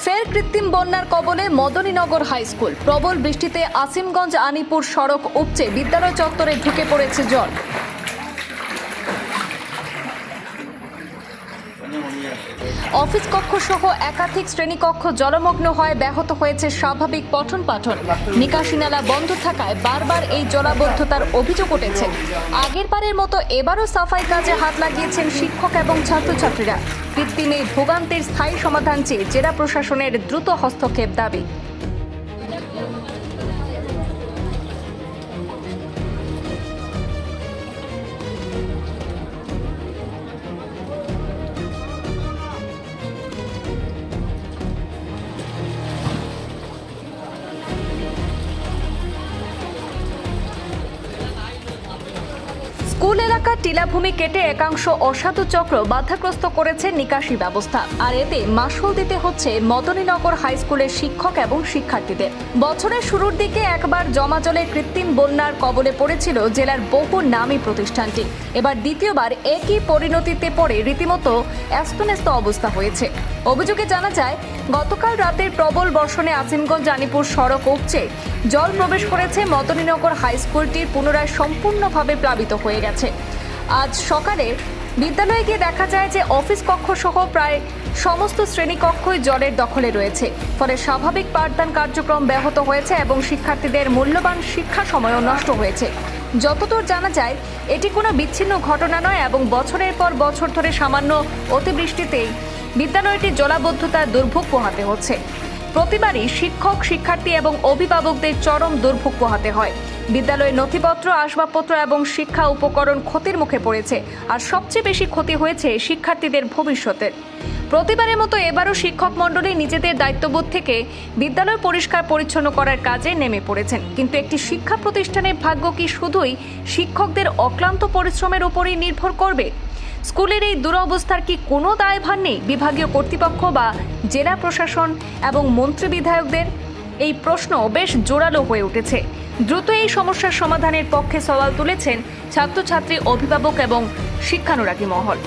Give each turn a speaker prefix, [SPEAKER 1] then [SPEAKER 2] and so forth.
[SPEAKER 1] ফের কৃত্রিম বন্যার কবলে মদনীনগর হাই স্কুল। প্রবল বৃষ্টিতে আসিমগঞ্জ আনিপুর সড়ক উপচে বিদ্যালয় চত্বরে ঢুকে পড়েছে জল। অফিস কক্ষ সহ একাধিক শ্রেণীকক্ষ জলমগ্ন হয়, ব্যাহত হয়েছে স্বাভাবিক পঠন পাঠন। নিকাশি নালা বন্ধ থাকায় বারবার এই জলাবদ্ধতার অভিযোগ উঠেছে। আগের বারের মতো এবারও সাফাই কাজে হাত লাগিয়েছেন শিক্ষক এবং ছাত্রছাত্রীরা। কৃত্রিম এই ভোগান্তির স্থায়ী সমাধান চেয়ে জেলা প্রশাসনের দ্রুত হস্তক্ষেপ দাবি। স্কুল এলাকার টিলাভূমি কেটে একাংশ অসাধু চক্র বাধাগ্রস্ত করেছে নিকাশি ব্যবস্থা, আর এতে মাশুল দিতে হচ্ছে মদনীনগর হাই স্কুলের শিক্ষক এবং শিক্ষার্থীদের। বছরের শুরুর দিকে একবার জমা জলের কৃত্রিম বন্যার কবলে পড়েছিল জেলার বহু নামী প্রতিষ্ঠানটি। এবার দ্বিতীয়বার একই পরিণতিতে পড়ে রীতিমতো অ্যাস্তন্যস্ত অবস্থা হয়েছে। অভিযোগে জানা যায়, গতকাল রাতের প্রবল বর্ষণে আসিমগঞ্জ আনিপুর সড়ক উপচে জল প্রবেশ করেছে মদনীনগর হাই স্কুলটি পুনরায় সম্পূর্ণভাবে প্লাবিত হয়ে গেছে। আজ সকালে বিদ্যালয়ে গিয়ে দেখা যায় যে অফিস কক্ষ সহ প্রায় সমস্ত শ্রেণীকক্ষই জলের দখলে রয়েছে। ফলে স্বাভাবিক পাঠদান কার্যক্রম ব্যাহত হয়েছে এবং শিক্ষার্থীদের মূল্যবান শিক্ষা সময়ও নষ্ট হয়েছে। যতদূর জানা যায়, এটি কোনো বিচ্ছিন্ন ঘটনা নয় এবং বছরের পর বছর ধরে সামান্য অতিবৃষ্টিতেই বিদ্যালয়টি জলাবদ্ধতার দুর্ভোগ পোহাতে হচ্ছে। প্রতিবারই শিক্ষক, শিক্ষার্থী এবং অভিভাবকদের চরম দুর্ভোগ পোহাতে হয়। বিদ্যালয়ের নথিপত্র, আসবাবপত্র এবং শিক্ষা উপকরণ ক্ষতির মুখে পড়েছে, আর সবচেয়ে বেশি ক্ষতি হয়েছে শিক্ষার্থীদের ভবিষ্যতের। প্রতিবারের মতো এবারও শিক্ষক মণ্ডলী নিজেদের দায়িত্ববোধ থেকে বিদ্যালয় পরিষ্কার পরিচ্ছন্ন করার কাজে নেমে পড়েছেন। কিন্তু একটি শিক্ষা প্রতিষ্ঠানের ভাগ্য কি শুধুই শিক্ষকদের অক্লান্ত পরিশ্রমের উপরই নির্ভর করবে? স্কুলের এই দুরবস্থার কি কোনো দায়ভার নেই বিভাগীয় কর্তৃপক্ষ বা জেলা প্রশাসন এবং মন্ত্রী বিধায়কদের? এই প্রশ্ন বেশ জোরালো হয়ে উঠেছে। দ্রুত এই সমস্যার সমাধানের পক্ষে সওয়াল তুলেছেন ছাত্রছাত্রী, অভিভাবক এবং শিক্ষানুরাগী মহল।